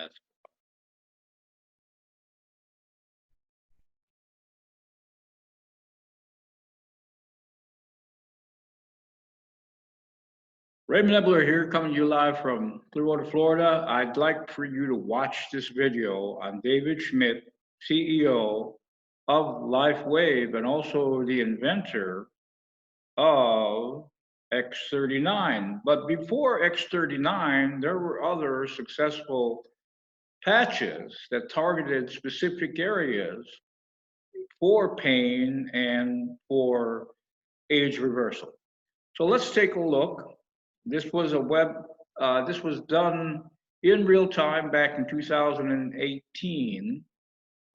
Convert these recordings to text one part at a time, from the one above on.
as Raymond Ebler here, coming to you live from Clearwater, Florida. I'd like for you to watch this video on David Schmidt, CEO of LifeWave and also the inventor of X-39. But before X-39, there were other successful patches that targeted specific areas for pain and for age reversal. So let's take a look. This was this was done in real time back in 2018.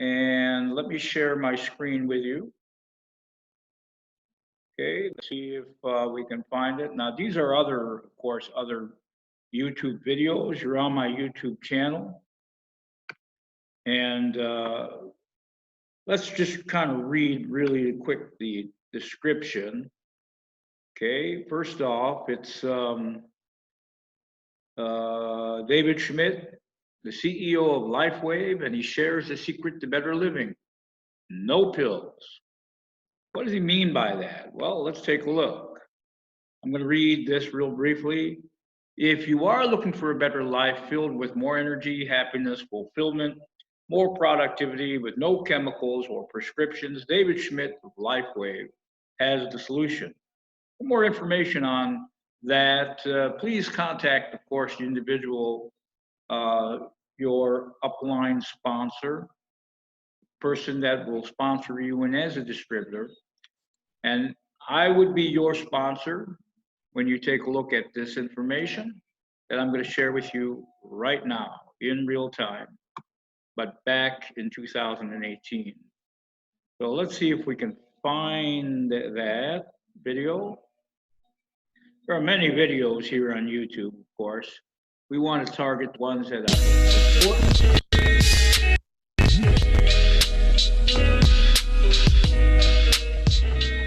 And let me share my screen with you. Okay, let's see if we can find it. Now, these are other, of course, other YouTube videos. You're on my YouTube channel. And let's just kind of read really quick the description. Okay, first off, it's David Schmidt, the CEO of LifeWave, and he shares the secret to better living. No pills. What does he mean by that? Well, let's take a look. I'm going to read this real briefly. If you are looking for a better life filled with more energy, happiness, fulfillment, more productivity with no chemicals or prescriptions, David Schmidt of LifeWave has the solution. For more information on that, please contact, of course, the individual, your upline sponsor, person that will sponsor you in as a distributor. And I would be your sponsor when you take a look at this information that I'm going to share with you right now in real time, but back in 2018. So let's see if we can find that video. There are many videos here on YouTube, of course. We want to target ones that are important.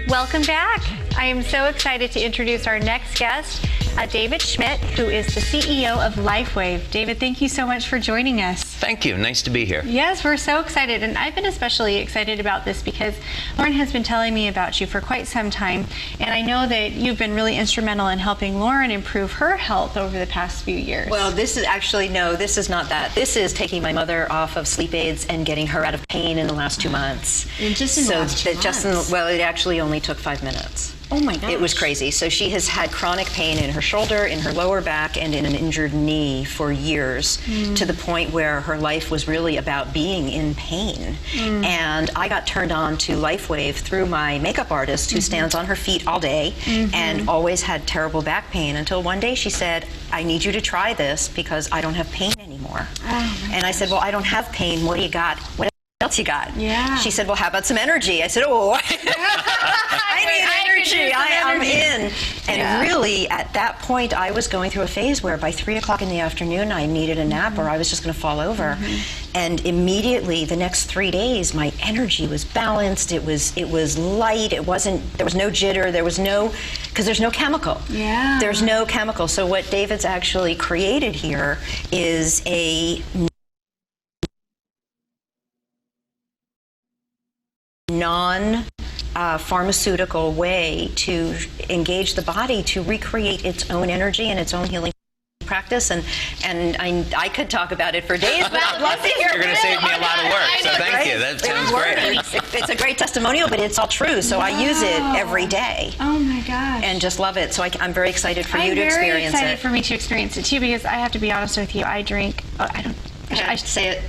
Welcome back. I am so excited to introduce our next guest, David Schmidt, who is the CEO of LifeWave. David, thank you so much for joining us. Thank you. Nice to be here. Yes, we're so excited. And I've been especially excited about this because Lauren has been telling me about you for quite some time. And I know that you've been really instrumental in helping Lauren improve her health over the past few years. Well, this is actually, no, this is not that. This is taking my mother off of sleep aids and getting her out of pain in the last 2 months. And just in the last 2 months? Well, it actually only took 5 minutes. Oh my gosh. It was crazy. So she has had chronic pain in her shoulder, in her lower back, and in an injured knee for years, to the point where her life was really about being in pain. And I got turned on to LifeWave through my makeup artist, who stands on her feet all day and always had terrible back pain, until one day she said, I need you to try this because I don't have pain anymore. And I said, well, I don't have pain. What do you got? What else you got? Yeah. She said, well, how about some energy? I said, oh, I need energy. I'm in. And really, at that point, I was going through a phase where by 3 o'clock in the afternoon, I needed a nap or I was just going to fall over. And immediately, the next 3 days, my energy was balanced. It was light. There was no jitter. There was no, because there's no chemical. Yeah. There's no chemical. So what David's actually created here is a non-pharmaceutical way to engage the body to recreate its own energy and its own healing practice. And I could talk about it for days, but I'd love to hear it. You're going to save me a lot of work, so thank you. That sounds great. It's a great testimonial, but it's all true, so I use it every day. Oh my gosh. And just love it. So I'm very excited for you to experience it. I'm very excited for me to experience it too, because I have to be honest with you, I drink, I say it.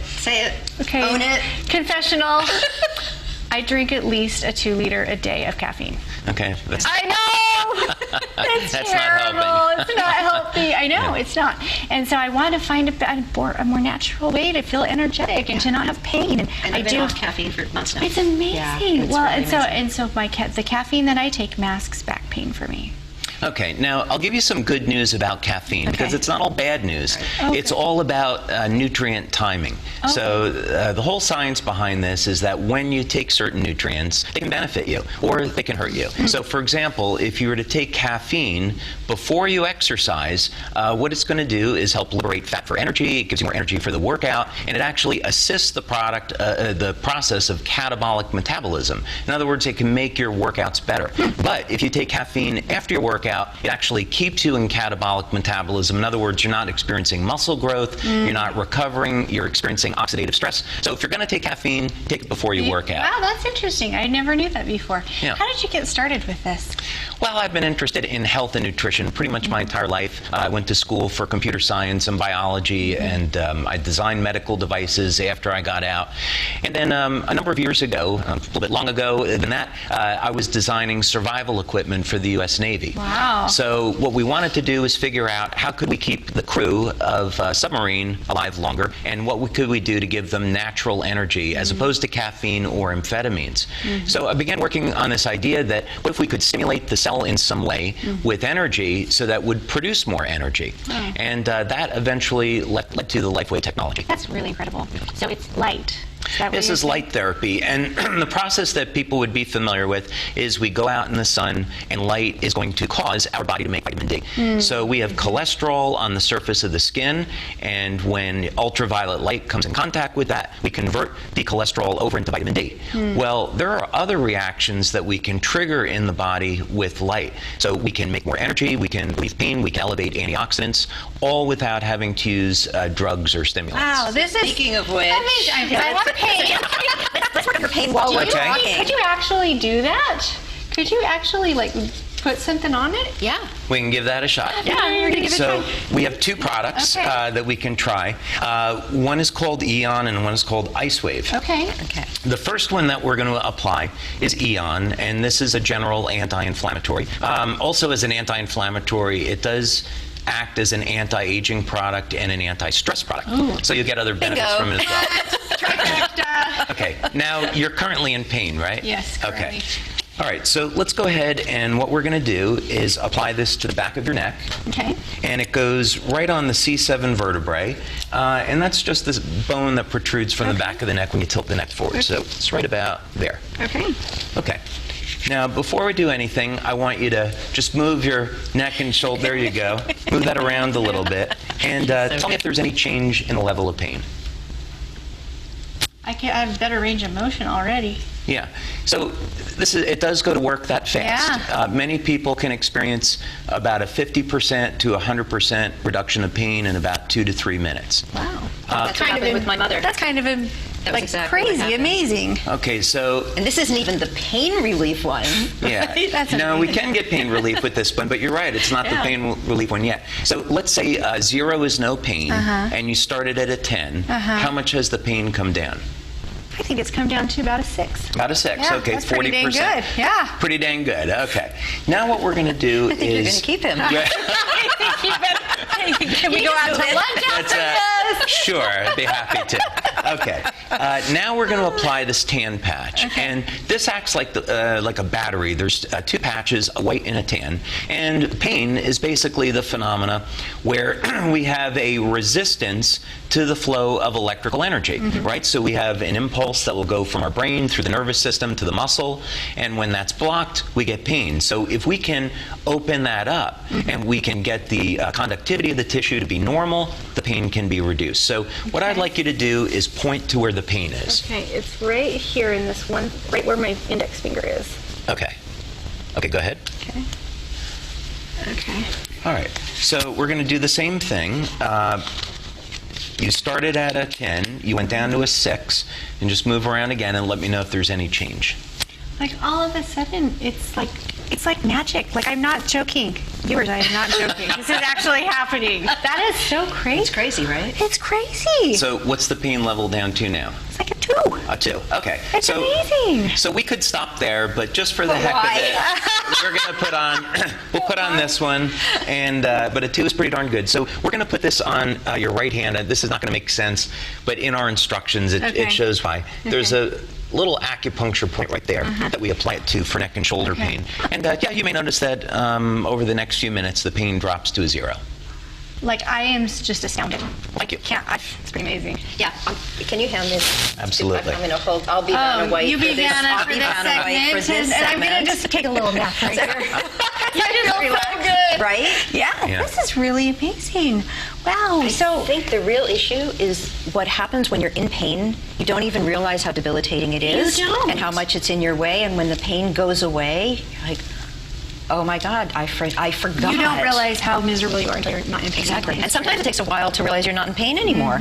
Okay. Own it. Confessional. I drink at least a 2 liter a day of caffeine. Okay. I know! That's terrible. Not helping. It's not healthy. I know, it's not. And so I want to find a more natural way to feel energetic and to not have pain. And I've been off caffeine for months now. It's amazing. Yeah, it's well, really and so the caffeine that I take masks back pain for me. Okay, now I'll give you some good news about caffeine because it's not all bad news. Okay. It's all about nutrient timing. Okay. So the whole science behind this is that when you take certain nutrients, they can benefit you or they can hurt you. So for example, if you were to take caffeine before you exercise, what it's going to do is help liberate fat for energy. It gives you more energy for the workout, and it actually assists the process of catabolic metabolism. In other words, it can make your workouts better. But if you take caffeine after your workout, it actually keeps you in catabolic metabolism. In other words, you're not experiencing muscle growth, you're not recovering, you're experiencing oxidative stress. So if you're going to take caffeine, take it before you work out. Wow, that's interesting. I never knew that before. Yeah. How did you get started with this? Well, I've been interested in health and nutrition pretty much my entire life. I went to school for computer science and biology, and I designed medical devices after I got out. And then a number of years ago, a little bit long ago than that, I was designing survival equipment for the U.S. Navy. Wow. So what we wanted to do is figure out how could we keep the crew of a submarine alive longer, and what could we do to give them natural energy as opposed to caffeine or amphetamines. So I began working on this idea that what if we could stimulate the cell in some way with energy so that would produce more energy. And that eventually led to the LifeWave technology. That's really incredible. So it's light. This is light therapy, and the process that people would be familiar with is we go out in the sun and light is going to cause our body to make vitamin D. So we have cholesterol on the surface of the skin, and when ultraviolet light comes in contact with that, we convert the cholesterol over into vitamin D. Well, there are other reactions that we can trigger in the body with light. So we can make more energy, we can relieve pain, we can elevate antioxidants, all without having to use drugs or stimulants. Wow, this is... Speaking of which, I want to pay. let's work on your pain while we're Okay. talking. Could you actually do that? Could you actually, like, put something on it? Yeah. We can give that a shot. Yeah, we're going to give it a So try. we have two products Okay. that we can try. One is called Eon and one is called IceWave. Okay. Okay. The first one that we're going to apply is Eon, and this is a general anti-inflammatory. Also as an anti-inflammatory, it does act as an anti-aging product and an anti-stress product. So you'll get other benefits from it as well. Okay, now you're currently in pain, right? Yes, currently. Okay. All right, so let's go ahead, and what we're going to do is apply this to the back of your neck. Okay. And it goes right on the C7 vertebrae, and that's just this bone that protrudes from the back of the neck when you tilt the neck forward. So it's right about there. Okay. Okay. Now, before we do anything, I want you to just move your neck and shoulder. There you go. Move that around a little bit, and tell me if there's any change in the level of pain. I have better range of motion already. Yeah. So it does go to work that fast. Yeah. Many people can experience about a 50% to 100% reduction of pain in about 2 to 3 minutes. Wow. That's what happened with my mother. That's kind of like exactly what crazy, happened. amazing. Okay, so And this isn't even the pain relief one. yeah. That's No, we amazing. can get pain relief with this one, but you're right, it's not the pain relief one yet. So let's say 0 is no pain, and you started at a 10. How much has the pain come down? I think it's come down to about a 6. About a 6. Yeah, Okay, that's 40%. pretty dang good. Yeah. Pretty dang good. Okay. Now what we're going to do I think you're going to keep him. Can we go out to lunch after this? Sure, I'd be happy to. Okay. Now we're going to apply this tan patch, and this acts like a battery. There's 2 patches, a white and a tan, and pain is basically the phenomena where we have a resistance to the flow of electrical energy, right? So we have an impulse that will go from our brain through the nervous system to the muscle, and when that's blocked, we get pain. So if we can open that up and we can get the conductivity of the tissue to be normal, the pain can be reduced. So what I'd like you to do is point to where the pain is. Okay, it's right here in this one, right where my index finger is. Okay. Okay, go ahead. Okay. Okay. All right. So we're going to do the same thing. You started at a 10, you went down to a 6, and just move around again and let me know if there's any change. Like all of a sudden, it's like magic. Like I'm not joking. Viewers, I am not joking. This is actually happening. That is so crazy. It's crazy, right? It's crazy. So what's the pain level down to now? It's like a 2. A 2. Okay. It's amazing. So we could stop there, but just for the heck of it, we're going to put on, we'll put on this one, and but a 2 is pretty darn good. So we're going to put this on your right hand. This is not going to make sense, but in our instructions, it shows why. There's a little acupuncture point right there that we apply it to for neck and shoulder pain. And yeah, you may notice that over the next few minutes, the pain drops to a 0. Like, I am just astounded. Thank you. It's pretty amazing. Yeah. Can you hand this? Absolutely. I'm going to hold. I'll be Vanna White. You be for this. Vanna I'll for be this Vanna White for segment, this and I'm going segment. to just take a little nap right here. You just relax. So good. Right? Yeah, this is really amazing. Wow. I So, think the real issue is what happens when you're in pain. You don't even realize how debilitating it is and how much it's in your way. And when the pain goes away, you're like, oh my God, I forgot. you don't realize how miserable you are until you're not in pain. Exactly. And sometimes it takes a while to realize you're not in pain anymore.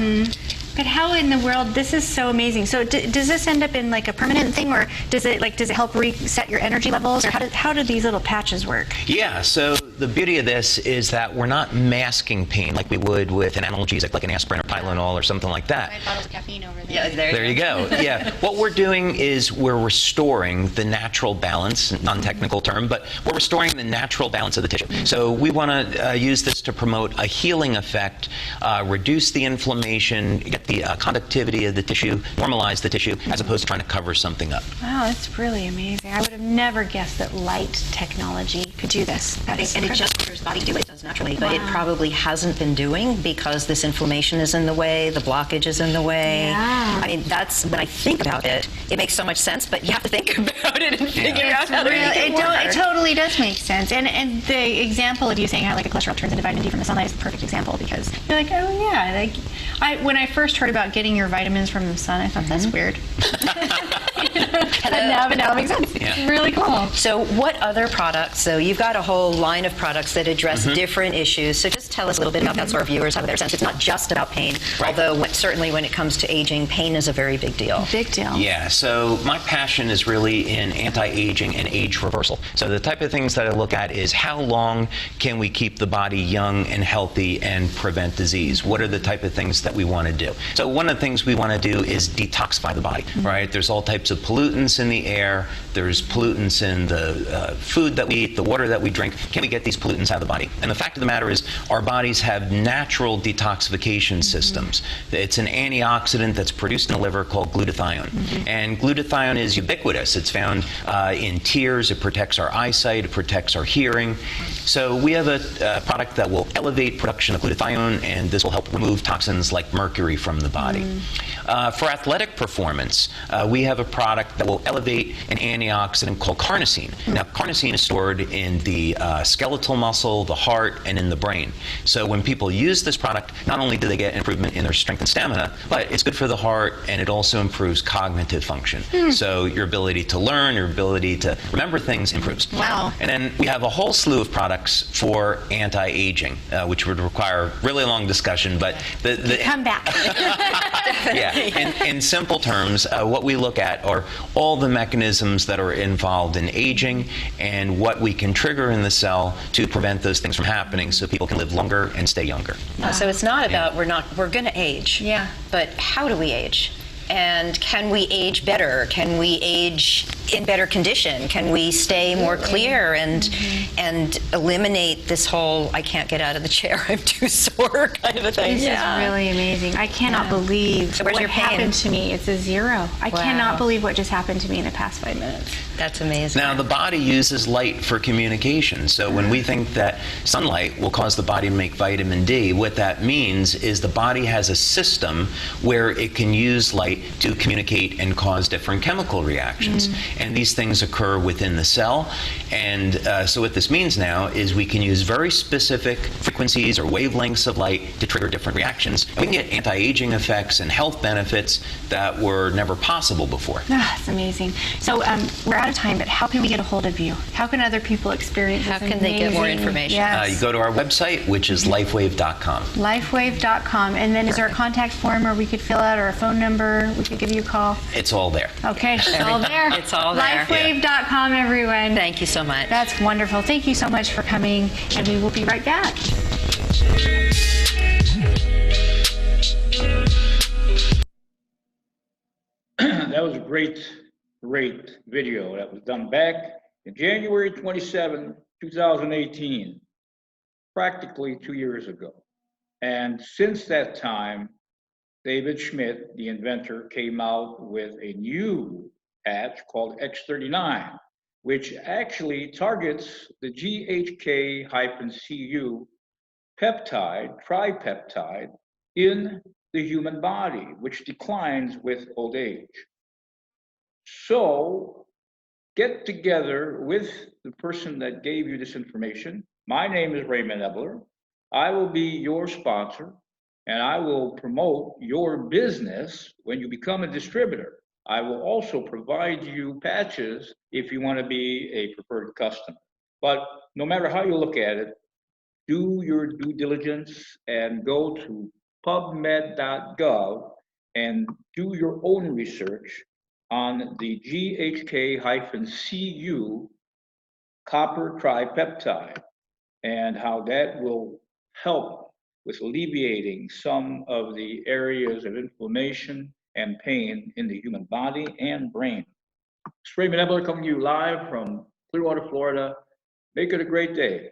But how in the world, this is so amazing. So does this end up in like a permanent thing, or does it help reset your energy levels, or how do these little patches work? Yeah, so the beauty of this is that we're not masking pain like we would with an analgesic like an aspirin or Tylenol or something like that. Bottles of caffeine over there. Yeah, There you go. Yeah. What we're doing is we're restoring the natural balance, non-technical term, but we're restoring the natural balance of the tissue. So we want to use this to promote a healing effect, reduce the inflammation, get the conductivity of the tissue, normalize the tissue, as opposed to trying to cover something up. Wow, that's really amazing. I would have never guessed that light technology could do this. And it just orders the body to do what it does naturally, but it probably hasn't been doing because this inflammation is in the way, the blockage is in the way. Yeah. I mean, that's when I think about it. It makes so much sense, but you have to think about it and figure out how to make it work. It totally does make sense. And the example of you saying how like a cholesterol turns into vitamin D from the sunlight is the perfect example, because you're like, oh yeah, when I first heard about getting your vitamins from the sun, I thought that's weird. But now it makes sense. Yeah. It's really cool. So what other products? So you've got a whole line of products that address different issues. So just tell us a little bit about that so our viewers have their sense. It's not just about pain, although certainly when it comes to aging, pain is a very big deal. Big deal. Yeah, so my passion is really in anti-aging and age reversal. So the type of things that I look at is how long can we keep the body young and healthy and prevent disease? What are the type of things that we want to do? So one of the things we want to do is detoxify the body, right? There's all types of pollutants in the air. There's pollutants in the food that we eat, the water that we drink. Can we get these pollutants out of the body? And the fact of the matter is our bodies have natural detoxification systems. It's an antioxidant that's produced in the liver called glutathione. And glutathione is ubiquitous. It's found in tears. It protects our eyesight. It protects our hearing. So we have a product that will elevate production of glutathione, and this will help remove toxins like mercury from the body. For athletic performance, we have a product that will elevate an antioxidant called carnosine. Now, carnosine is stored in the skeletal muscle, the heart, and in the brain. So when people use this product, not only do they get improvement in their strength and stamina, but it's good for the heart, and it also improves cognitive function. So your ability to learn, your ability to remember things improves. Wow. And then we have a whole slew of products for anti-aging, which would require a really long discussion, but Come back. yeah, in simple terms, what we look at are all the mechanisms that are involved in aging and what we can trigger in the cell to prevent those things from happening so people can live longer and stay younger. So it's not about we're going to age. Yeah. But how do we age? And can we age better? Can we age in better condition? Can we stay more clear and eliminate this whole I can't get out of the chair, I'm too sore kind of a thing? This is really amazing. I cannot believe So where's what your pain? happened to me. It's a 0. I cannot believe what just happened to me in the past 5 minutes. That's amazing. Now, the body uses light for communication. So when we think that sunlight will cause the body to make vitamin D, what that means is the body has a system where it can use light to communicate and cause different chemical reactions. And these things occur within the cell. And so what this means now is we can use very specific frequencies or wavelengths of light to trigger different reactions. And we can get anti-aging effects and health benefits that were never possible before. That's amazing. So we're out of time, but how can we get a hold of you? How can other people experience this How can they get more amazing- information? Yes. You go to our website, which is lifewave.com. Lifewave.com. And then is there a contact form where we could fill out, or a phone number we could give you a call? It's all there. Okay, it's all there. It's all there. Lifewave.com, everyone. Thank you so much. That's wonderful. Thank you so much for coming, and we will be right back. That was a great video that was done back in January 27, 2018, practically 2 years ago. And since that time, David Schmidt, the inventor, came out with a new patch called X-39, which actually targets the GHK-Cu peptide, tripeptide, in the human body, which declines with old age. So get together with the person that gave you this information. My name is Raymond Ebler. I will be your sponsor, and I will promote your business when you become a distributor. I will also provide you patches if you want to be a preferred customer. But no matter how you look at it, do your due diligence and go to pubmed.gov and do your own research on the GHK-Cu copper tripeptide and how that will help with alleviating some of the areas of inflammation and pain in the human body and brain. It's Raymond Ebler coming to you live from Clearwater, Florida. Make it a great day.